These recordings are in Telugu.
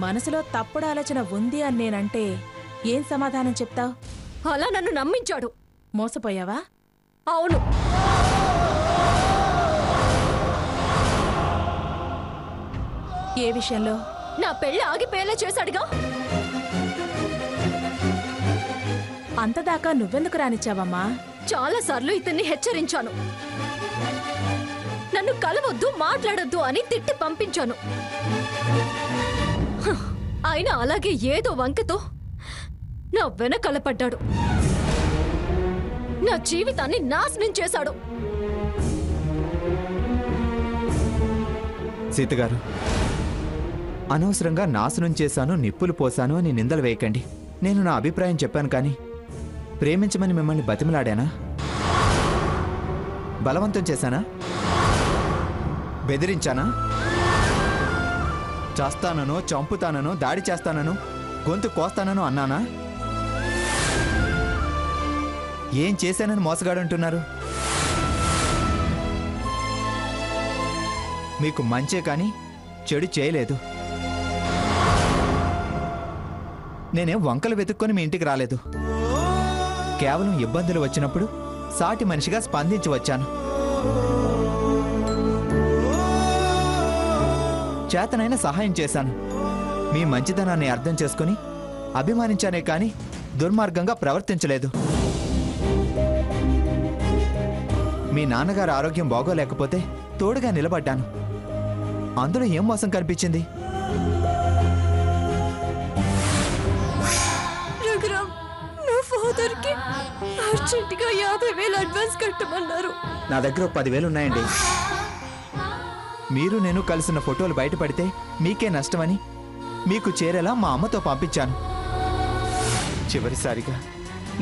మనసులో తప్పుడు ఆలోచన ఉంది అని నేనంటే ఏం సమాధానం చెప్తావ్? అలా నన్ను నమ్మించాడు. మోసపోయావా? అవును. ఏ విషయంలో? నా పెళ్లి ఆగిపోయేలా చేశాడుగా. అంతదాకా నువ్వెందుకు రానిచ్చావమ్మా? చాలాసార్లు ఇతన్ని హెచ్చరించాను. నన్ను కలవద్దు, మాట్లాడొద్దు అని తిట్టి పంపించాను. ఆయన అలాగే ఏదో వంకతో నా వెనకాల పడ్డాడు. నా జీవితాన్ని నాశనం చేశాడు. సీతగారు, అనవసరంగా నాశనం చేశాను, నిప్పులు పోశాను అని నిందలు వేయకండి. నేను నా అభిప్రాయం చెప్పాను, కానీ ప్రేమించమని మిమ్మల్ని బతిమలాడానా? బలవంతం చేశానా? బెదిరించానా? చేస్తాననో, చంపుతాననో, దాడి చేస్తాననో, గొంతు కోస్తాననో అన్నానా? ఏం చేశానని మోసగాడంటున్నారు? మీకు మంచే కానీ చెడు చేయలేదు. నేనేం వంకలు వెతుక్కొని మీ ఇంటికి రాలేదు. కేవలం ఇబ్బందులు వచ్చినప్పుడు సాటి మనిషిగా స్పందించి వచ్చాను. చేతనైనా సహాయం చేశాను. మీ మంచితనాన్ని అర్థం చేసుకుని అభిమానించానే కానీ దుర్మార్గంగా ప్రవర్తించలేదు. మీ నాన్నగారు ఆరోగ్యం బాగోలేకపోతే తోడుగా నిలబడ్డాను. అందులో ఏం మోసం కనిపించింది? అర్జెంటుగా 50,000 అడ్వాన్స్ కట్టమన్నారు. నా దగ్గర 10,000 ఉన్నాయండి. మీరు నేను కలిసిన ఫోటోలు బయటపడితే మీకే నష్టమని మీకు చేరేలా మా అమ్మతో పంపించాను. చివరిసారిగా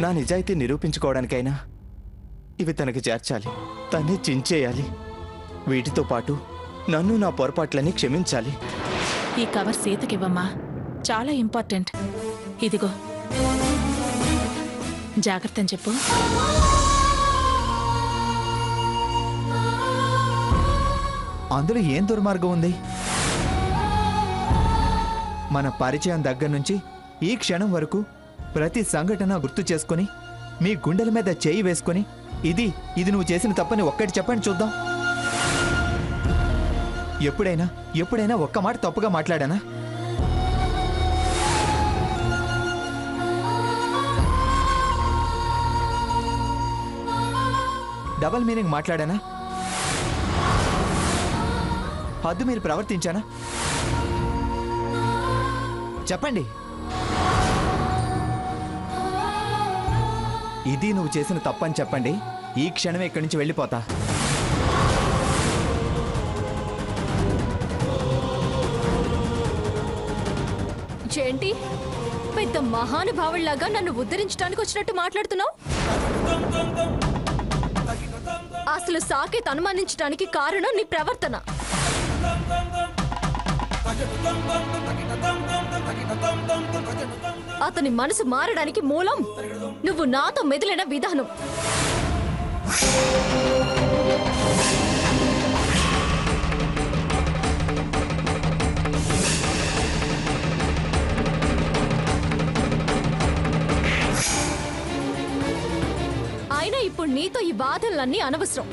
నా నిజాయితీ నిరూపించుకోవడానికైనా ఇవి తనకి చేర్చాలి, తనే చించేయాలి. వీటితో పాటు నన్ను నా పొరపాట్లని క్షమించాలి. ఈ కవర్ సీతకివ్వమ్మా, చాలా ఇంపార్టెంట్. ఇదిగో, జాగ్రత్త అని చెప్పు. అందులో ఏం దుర్మార్గం ఉంది? మన పరిచయం దగ్గర నుంచి ఈ క్షణం వరకు ప్రతి సంఘటన గుర్తు చేసుకుని మీ గుండెల మీద చేయి వేసుకుని ఇది నువ్వు చేసిన తప్పని ఒక్కటి చెప్పండి చూద్దాం. ఎప్పుడైనా ఒక్క మాట తప్పుగా మాట్లాడానా? Double meaning మాట్లాడానా? హద్దు మీరు ప్రవర్తించానా? చెప్పండి. ఇది నువ్వు చేసిన తప్పని చెప్పండి. ఈ క్షణమే ఇక్కడి నుంచి వెళ్ళిపోతా. ఏంటి పెద్ద మహానుభావుల్లాగా నన్ను ఉద్ధరించడానికి వచ్చినట్టు మాట్లాడుతున్నావు? అసలు సాకేత్ అనుమానించడానికి కారణం నీ ప్రవర్తన. అతని మనసు మారడానికి మూలం నువ్వు నాతో మెదిలిన విధానం. అయినా ఇప్పుడు నీతో ఈ బాధలన్నీ అనవసరం.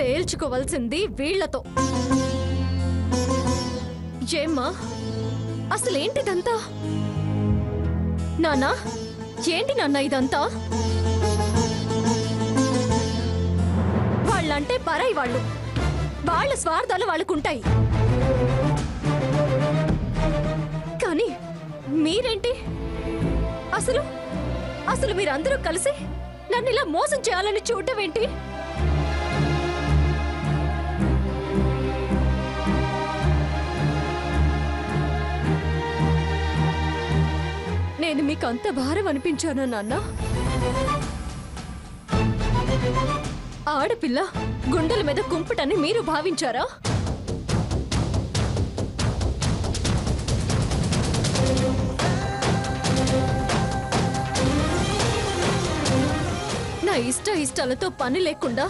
తేల్చుకోవాల్సింది వీళ్లతో. ఏమ్మా, అసలేంటిదంతా? నాన్నా, ఏంటి నాన్న ఇదంతా? వాళ్ళంటే పరాయి వాళ్ళు. వాళ్ళ స్వార్థాలు వాళ్ళకుంటాయి. కానీ మీరేంటి? అసలు మీరందరూ కలిసి నన్ను ఇలా మోసం చేయాలని చూడటం ఏంటి? నేను మీకు అంత భారం అనిపించానా నాన్న? ఆడపిల్ల గుండెల మీద కుంపటని మీరు భావించారా? నా ఇష్టాలతో పని లేకుండా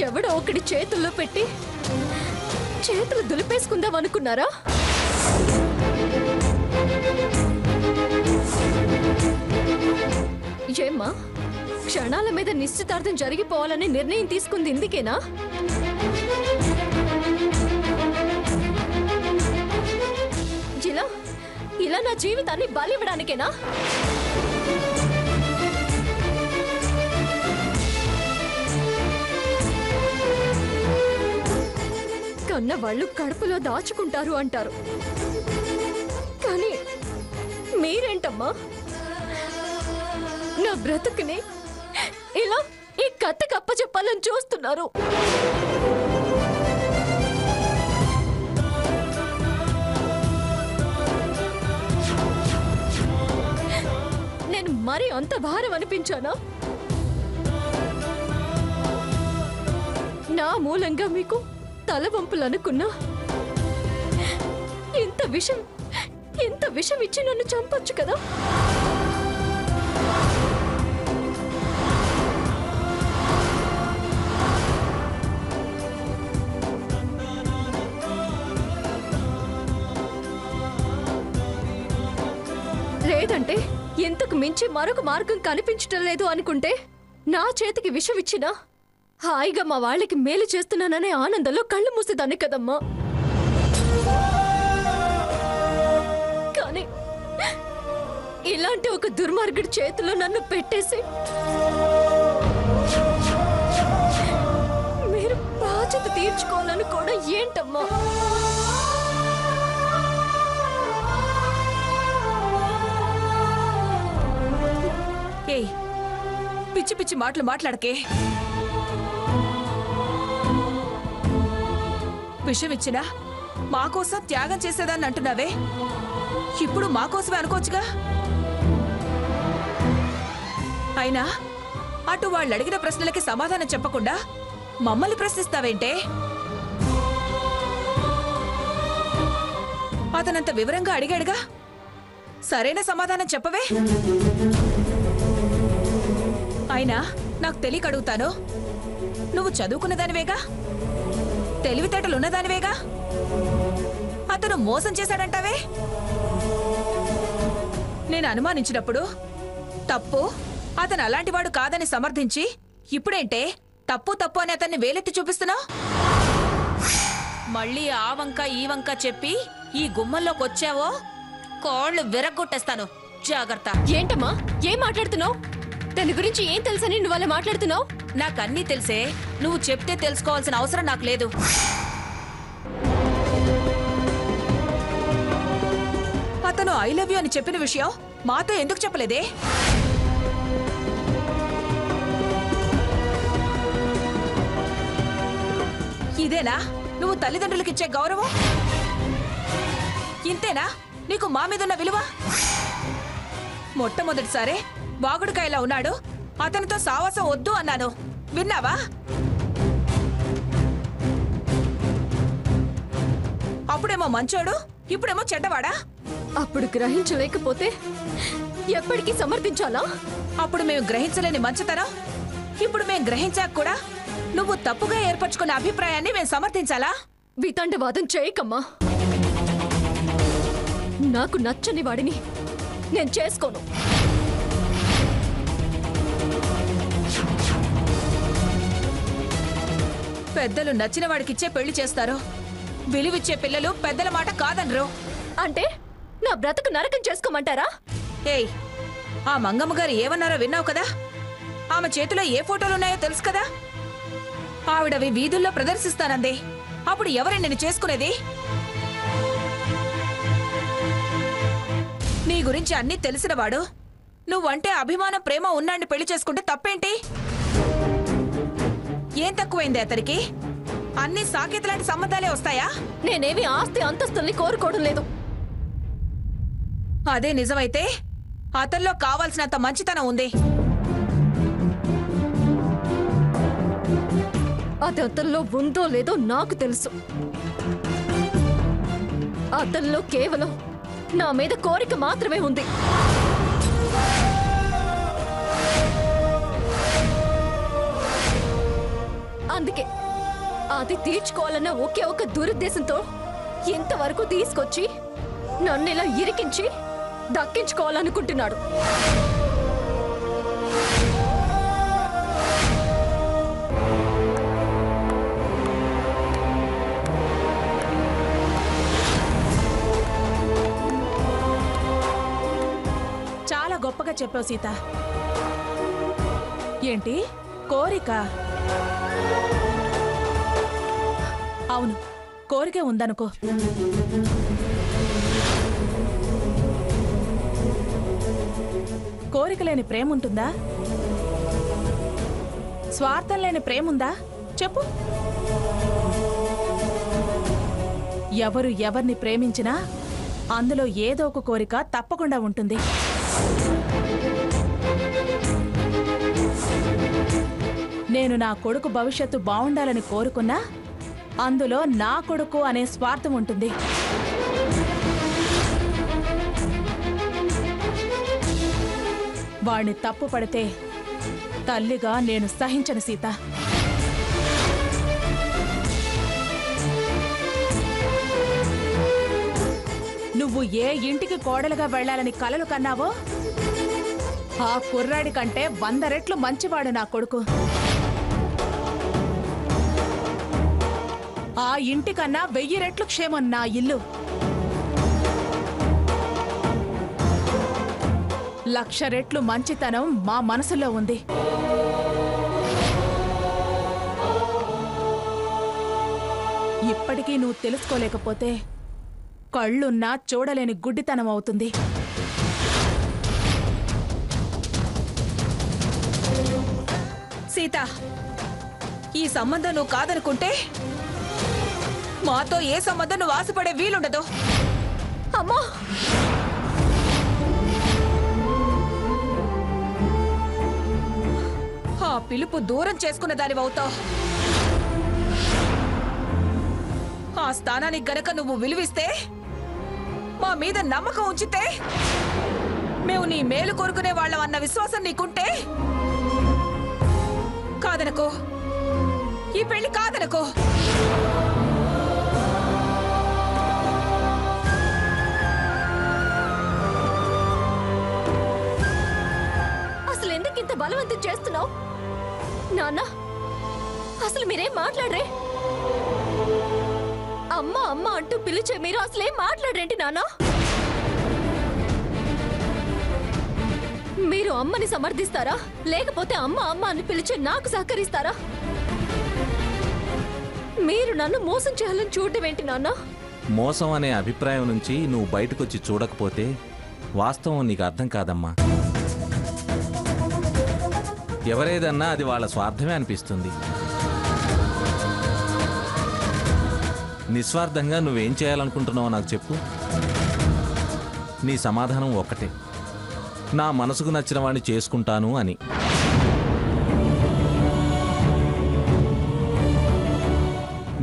ఎవడో ఒకటి చేతుల్లో పెట్టి చేతులు దులిపేసుకుందాం అనుకున్నారా? ఏమ్మా, క్షణాల మీద నిశ్చితార్థం జరిగిపోవాలని నిర్ణయం తీసుకుంది ఇందుకేనా? ఇలా ఇలా నా జీవితాన్ని బలివ్వడానికేనా? కన్న వాళ్ళు కడుపులో దాచుకుంటారు అంటారు, కానీ మీరేంటమ్మా నా బ్రతుకుని ఇలా ఈ కత్తి కప్ప చెప్పాలని చూస్తున్నారు. నేను మరి అంత భారం అనిపించానా? నా మూలంగా మీకు తలవంపులు అనుకున్నా ఇంత విషం ఇచ్చి నన్ను చంపొచ్చు కదా. లేదంటే ఇంతకు మించి మరొక మార్గం కనిపించటం లేదు అనుకుంటే నా చేతికి విషం ఇచ్చినా హాయిగా మా వాళ్ళకి మేలు చేస్తున్నాననే ఆనందంలో కళ్ళు మూసేదాన్ని కదమ్మా. కానీ ఇలాంటి ఒక దుర్మార్గుడి చేతిలో నన్ను పెట్టేసి మీరు బాధ్యత తీర్చుకోవాలనుకోవడం ఏంటమ్మా? ఏయ్, పిచ్చి పిచ్చి మాటలు మాట్లాడకే. విషయం ఇచ్చినా మాకోసం త్యాగం చేసేదాన్ని అంటున్నావే, ఇప్పుడు మాకోసమే అనుకోవచ్చుగా. అయినా అటు వాళ్ళు అడిగిన ప్రశ్నలకి సమాధానం చెప్పకుండా మమ్మల్ని ప్రశ్నిస్తావేంటే? అతనంత వివరంగా అడిగాడుగా, సరైన సమాధానం చెప్పవే. అయినా నాకు తెలియక అడుగుతాను, నువ్వు చదువుకున్నదానివేగా, తెలివితేటలున్నదానివేగా, అతను మోసం చేశాడంటావే. నేను అనుమానించినప్పుడు తప్పు అతను అలాంటివాడు కాదని సమర్థించి ఇప్పుడేంటే తప్పు తప్పు అని అతన్ని వేలెత్తి చూపిస్తున్నావు? మళ్ళీ ఆ వంక ఈ వంక చెప్పి ఈ గుమ్మంలోకి వచ్చావో కోళ్లు విరగొట్టేస్తాను, జాగ్రత్త. ఏంటమ్మా, ఏం మాట్లాడుతున్నావు? దాని గురించి ఏం తెలుసని నువ్వు అలా మాట్లాడుతున్నావు? నాకన్నీ తెలిసే, నువ్వు చెప్తే తెలుసుకోవాల్సిన అవసరం నాకు లేదు. అతను ఐ లవ్ యూ అని చెప్పిన విషయం మాతో ఎందుకు చెప్పలేదే? ఇదేనా నువ్వు తల్లిదండ్రులకు ఇచ్చే గౌరవం? ఇంతేనా నీకు మా మీదున్న విలువ? మొట్టమొదటిసారే వాగుడుకాయలా ఉన్నాడు, అతనితో సావాసం వద్దు అన్నాను, విన్నావా? అప్పుడేమో మంచోడు, ఇప్పుడేమో చెడ్డవాడా? అప్పుడు గ్రహించలేకపోతే ఎప్పటికీ సమర్థించాలా? అప్పుడు మేము గ్రహించలేని మంచితనం ఇప్పుడు మేము గ్రహించాక కూడా నువ్వు తప్పుగా ఏర్పరచుకున్న అభిప్రాయాన్ని మేము సమర్థించాలా? వితండవాదం చేయకమ్మా. నాకు నచ్చని వాడిని నేను చేసుకోను. పెద్దలు నచ్చిన వాడికిచ్చే పెళ్లి చేస్తారు, విలువిచ్చే పిల్లలు పెద్దల మాట కాదనరు. అంటే నా బ్రతుకు నరకం చేసుకోమంటారా? ఏయ్, ఆ మంగమ్మ గారు ఏమన్నారో విన్నావు కదా? ఆమె చేతిలో ఏ ఫోటోలున్నాయో తెలుసు కదా? ఆవిడవి వీధుల్లో ప్రదర్శిస్తానంది. అప్పుడు ఎవరే నేను చేసుకునేది? నీ గురించి అన్నీ తెలిసినవాడు నువ్వంటే అభిమానం ప్రేమ ఉన్నాండి పెళ్లి చేసుకుంటే తప్పేంటి? ఏం తక్కువైంది అతనికి? అన్ని సాకేతలాంటి సంబంధాలే వస్తాయా? నేనేమి ఆస్తి అంతస్తుల్ని కోరుకోవడం లేదు. అదే నిజమైతే అతనిలో కావాల్సినంత మంచితనం ఉంది. అది అతనిలో ఉందో లేదో నాకు తెలుసు. అతనిలో కేవలం నా మీద కోరిక మాత్రమే ఉంది. అందుకే అది తీర్చుకోవాలన్న ఒకే ఒక దురుద్దేశంతో ఇంతవరకు తీసుకొచ్చి నన్ను ఇలా ఇరికించి దక్కించుకోవాలనుకుంటున్నాడు. చాలా గొప్పగా చెప్పావు సీత. ఏంటి కోరిక? అవును, కోరికే ఉందనుకో. కోరిక లేని ప్రేమ ఉంటుందా? స్వార్థం లేని ప్రేమ ఉందా? చెప్పు. ఎవరు ఎవరిని ప్రేమించినా అందులో ఏదో ఒక కోరిక తప్పకుండా ఉంటుంది. నేను నా కొడుకు భవిష్యత్తు బాగుండాలని కోరుకున్నా అందులో నా కొడుకు అనే స్వార్థం ఉంటుంది. వాణ్ణి తప్పు పడితే తల్లిగా నేను సహించను సీత. నువ్వు ఏ ఇంటికి కోడలుగా వెళ్లాలని కలలు కన్నావో ఆ కుర్రాడి కంటే 100 రెట్లు మంచివాడు నా కొడుకు. ఆ ఇంటికన్నా 1000 రెట్లు క్షేమం నా ఇల్లు. 1,00,000 రెట్లు మంచితనం మా మనసులో ఉంది. ఇప్పటికీ నువ్వు తెలుసుకోలేకపోతే కళ్ళున్నా చూడలేని గుడ్డితనం అవుతుంది. సీత, ఈ సంబంధం నువ్వు కాదనుకుంటే మాతో ఏ సంబంధం నువ్వు ఆశపడే వీలుండదు. అమ్మా, ఆ పిలుపు దూరం చేసుకున్న దానివవుతావు. ఆ స్థానానికి గనక నువ్వు విలువిస్తే, మా మీద నమ్మకం ఉంచితే, మేము నీ మేలు కోరుకునే వాళ్ళం అన్న విశ్వాసం నీకుంటే కాదనుకో, ఈ పెళ్లి కాదనుకో. అసలు ఎందుకు ఇంత బలవంతం చేస్తున్నావు? నాన్న, అసలు మీరేం మాట్లాడరే? అమ్మ అమ్మ అంటూ పిలిచే మీరు అసలేం మాట్లాడరేంటి నాన్న? మీరు అమ్మని సమర్థిస్తారా, లేకపోతే అమ్మ అమ్మ అని పిలిచే నాకు సహకరిస్తారా? మీరు నన్ను మోసం చేయాలని చూడటం ఏంటి నాన్న? మోసం అనే అభిప్రాయం నుంచి నువ్వు బయటకొచ్చి చూడకపోతే వాస్తవం నీకు అర్థం కాదమ్మా. ఎవరేదన్నా అది వాళ్ళ స్వార్థమే అనిపిస్తుంది. నిస్వార్థంగా నువ్వేం చేయాలనుకుంటున్నావో నాకు చెప్పు. నీ సమాధానం ఒక్కటే, నా మనసుకు నచ్చిన వాడిని చేసుకుంటాను అని.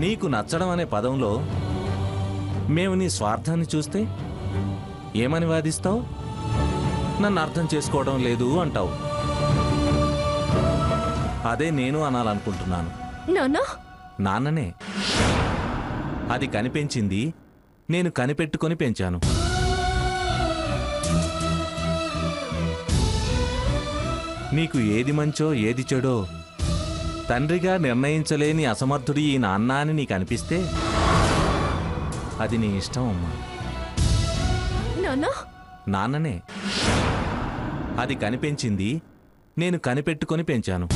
నీకు నచ్చడం అనే పదంలో మేము నీ స్వార్థాన్ని చూస్తే ఏమని వాదిస్తావు? నన్ను అర్థం చేసుకోవడం లేదు అంటావు. అదే నేను అనాలనుకుంటున్నాను. నాన్ననే. అది కనిపెంచింది నేను కనిపెట్టుకొని పెంచాను. నీకు ఏది మంచో ఏది చెడో తండ్రిగా నిర్ణయించలేని అసమర్థుడి ఈ నాన్న అని నీకు అనిపిస్తే అది నీ ఇష్టం అమ్మా. నాన్ననే. అది కనిపెంచింది నేను కనిపెట్టుకొని పెంచాను.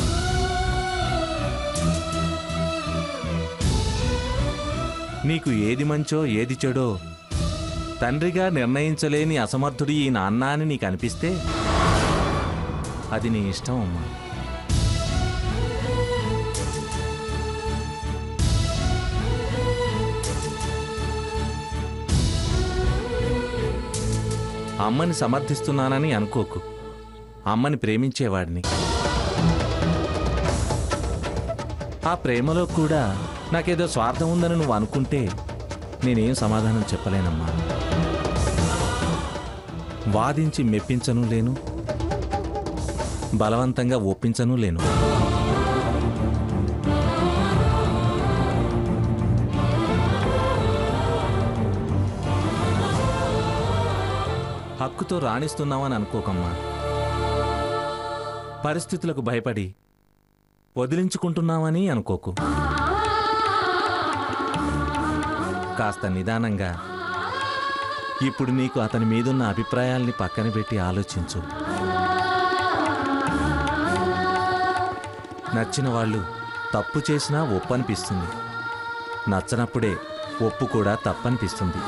నీకు ఏది మంచో ఏది చెడో తండ్రిగా నిర్ణయించలేని అసమర్థుడి ఈ నాన్న అని నీకు అనిపిస్తే అది నీ ఇష్టం అమ్మా. అమ్మని సమర్థిస్తున్నానని అనుకోకు. అమ్మని ప్రేమించేవాడిని. ఆ ప్రేమలో కూడా నాకేదో స్వార్థం ఉందని నువ్వు అనుకుంటే నేనేం సమాధానం చెప్పలేనమ్మా. వాదించి మెప్పించను లేను, బలవంతంగా ఒప్పించను లేను. హక్కుతో రాణిస్తున్నావని అనుకోకమ్మా. పరిస్థితులకు భయపడి వదిలించుకుంటున్నావని అనుకోకు. కాస్త నిదానంగా ఇప్పుడు నీకు అతని మీదున్న అభిప్రాయాల్ని పక్కన పెట్టి ఆలోచించు. నచ్చిన వాళ్ళు తప్పు చేసినా ఒప్పు అనిపిస్తుంది, నచ్చనప్పుడే ఒప్పు కూడా తప్పనిపిస్తుంది.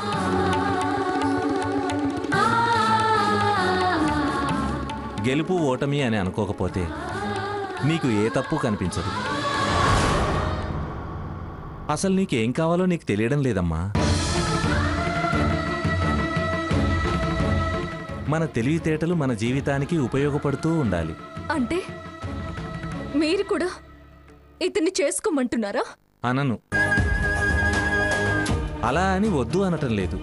గెలుపు ఓటమి అని అనుకోకపోతే నీకు ఏ తప్పు కనిపించదు. అసలు నీకేం కావాలో నీకు తెలియడం లేదమ్మా. మన తెలివితేటలు మన జీవితానికి ఉపయోగపడుతూ ఉండాలి. అంటే మీరు కూడా ఇతన్ని చేసుకోమంటున్నారా? అనను. అలా అని వద్దు అనటం లేదు.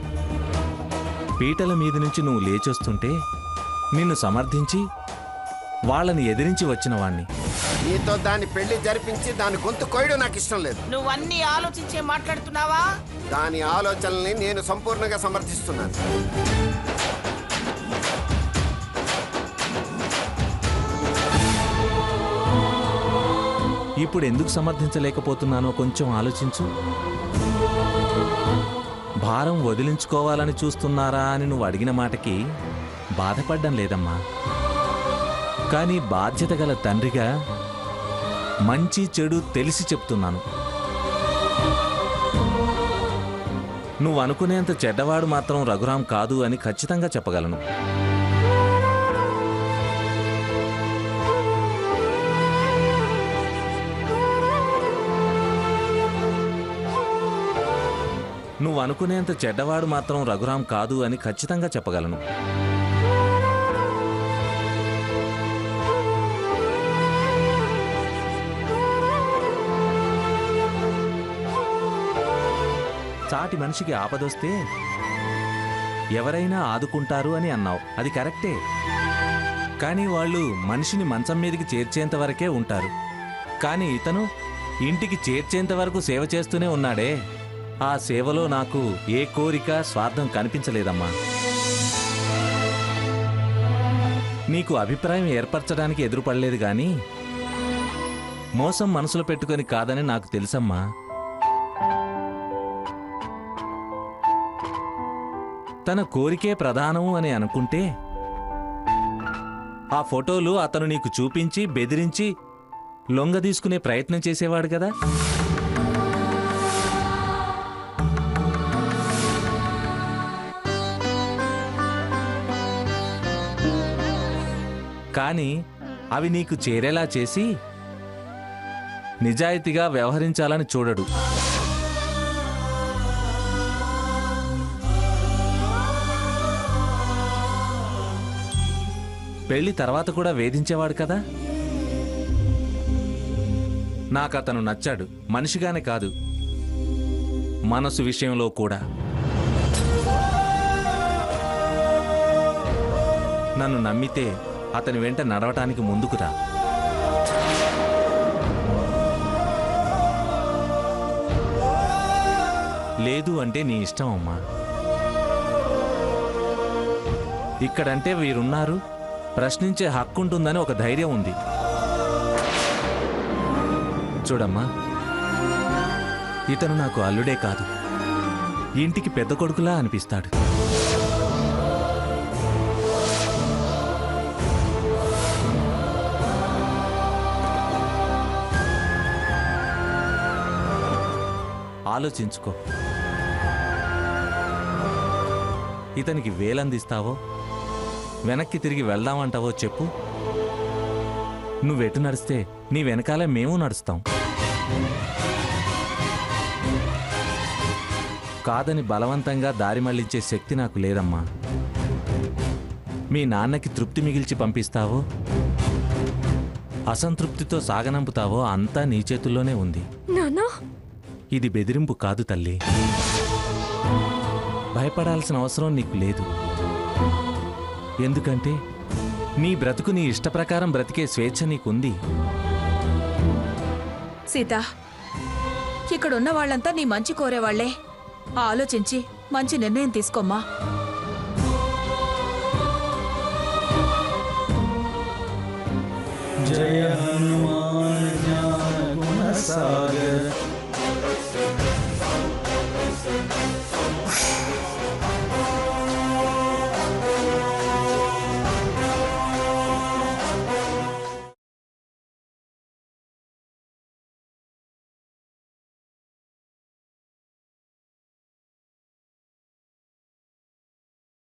పీటల మీద నుంచి నువ్వు లేచొస్తుంటే నిన్ను సమర్థించి వాళ్ళని ఎదిరించి వచ్చిన వాణ్ణి. నీతో దాని పెళ్లి జరిపించి దాని గొంతు కోయడం నాకు ఇష్టం లేదు. నువ్వన్నీ ఆలోచించే మాట్లాడుతున్నావా? దాని ఆలోచనల్ని నేను సంపూర్ణంగా సమర్థిస్తున్నాను. ఇప్పుడు ఎందుకు సమర్థించలేకపోతున్నానో కొంచెం ఆలోచించు. భారం వదిలించుకోవాలని చూస్తున్నారా అని నువ్వు అడిగిన మాటకి బాధపడ్డం లేదమ్మా. కానీ బాధ్యత గల తండ్రిగా మంచి చెడు తెలిసి చెప్తున్నాను. నువ్వు అనుకునేంత చెడ్డవాడు మాత్రం రఘురాం కాదు అని ఖచ్చితంగా చెప్పగలను. నువ్వు అనుకునేంత చెడ్డవాడు మాత్రం రఘురాం కాదు అని ఖచ్చితంగా చెప్పగలను. సాటి మనిషికి ఆపదొస్తే ఎవరైనా ఆదుకుంటారు అని అన్నావు, అది కరెక్టే. కానీ వాళ్ళు మనిషిని మంచం మీదకి చేర్చేంత వరకే ఉంటారు. కానీ ఇతను ఇంటికి చేర్చేంత వరకు సేవ చేస్తూనే ఉన్నాడే. ఆ సేవలో నాకు ఏ కోరిక స్వార్థం కనిపించలేదమ్మా. నీకు అభిప్రాయం ఏర్పరచడానికి ఎదురుపడలేదు గాని మోసం మనసులో పెట్టుకొని కాదని నాకు తెలుసమ్మా. తన కోరికే ప్రధానం అని అనుకుంటే ఆ ఫోటోలు అతను నీకు చూపించి బెదిరించి లొంగ తీసుకునే ప్రయత్నం చేసేవాడు కదా. కానీ అవి నీకు చేరేలా చేసి నిజాయితీగా వ్యవహరించాలని చూడడు. పెళ్లి తర్వాత కూడా వేధించేవాడు కదా. నాకతను నచ్చాడు, మనిషిగానే కాదు మనసు విషయంలో కూడా. నన్ను నమ్మితే అతని వెంట నడవటానికి ముందుకురా. లేదు అంటే నీ ఇష్టం అమ్మా. ఇక్కడంటే వీరున్నారు, ప్రశ్నించే హక్కుంటుందని ఒక ధైర్యం ఉంది. చూడమ్మా, ఇతను నాకు అల్లుడే కాదు, ఇంటికి పెద్ద కొడుకులా అనిపిస్తాడు. ఆలోచించుకో. ఇతనికి వేలందిస్తావో వెనక్కి తిరిగి వెళ్దామంటావో చెప్పు. నువ్వెటు నడిస్తే నీ వెనకాలే మేము నడుస్తాం. కాదని బలవంతంగా దారి మళ్లించే శక్తి నాకు లేదమ్మా. మీ నాన్నకి తృప్తి మిగిల్చి పంపిస్తావో అసంతృప్తితో సాగనంపుతావో అంతా నీ చేతుల్లోనే ఉంది. నాన్నా, ఇది బెదిరింపు కాదు తల్లి. భయపడాల్సిన అవసరం నీకు లేదు. ఎందుకంటే నీ బ్రతుకు నీ ఇష్టప్రకారం బ్రతికే స్వేచ్ఛ నీకుంది. సీత, ఇక్కడున్న వాళ్ళంతా నీ మంచి కోరేవాళ్లే. ఆలోచించి మంచి నిర్ణయం తీసుకోమ్మా. जय हनुमान ज्ञान गुण सागर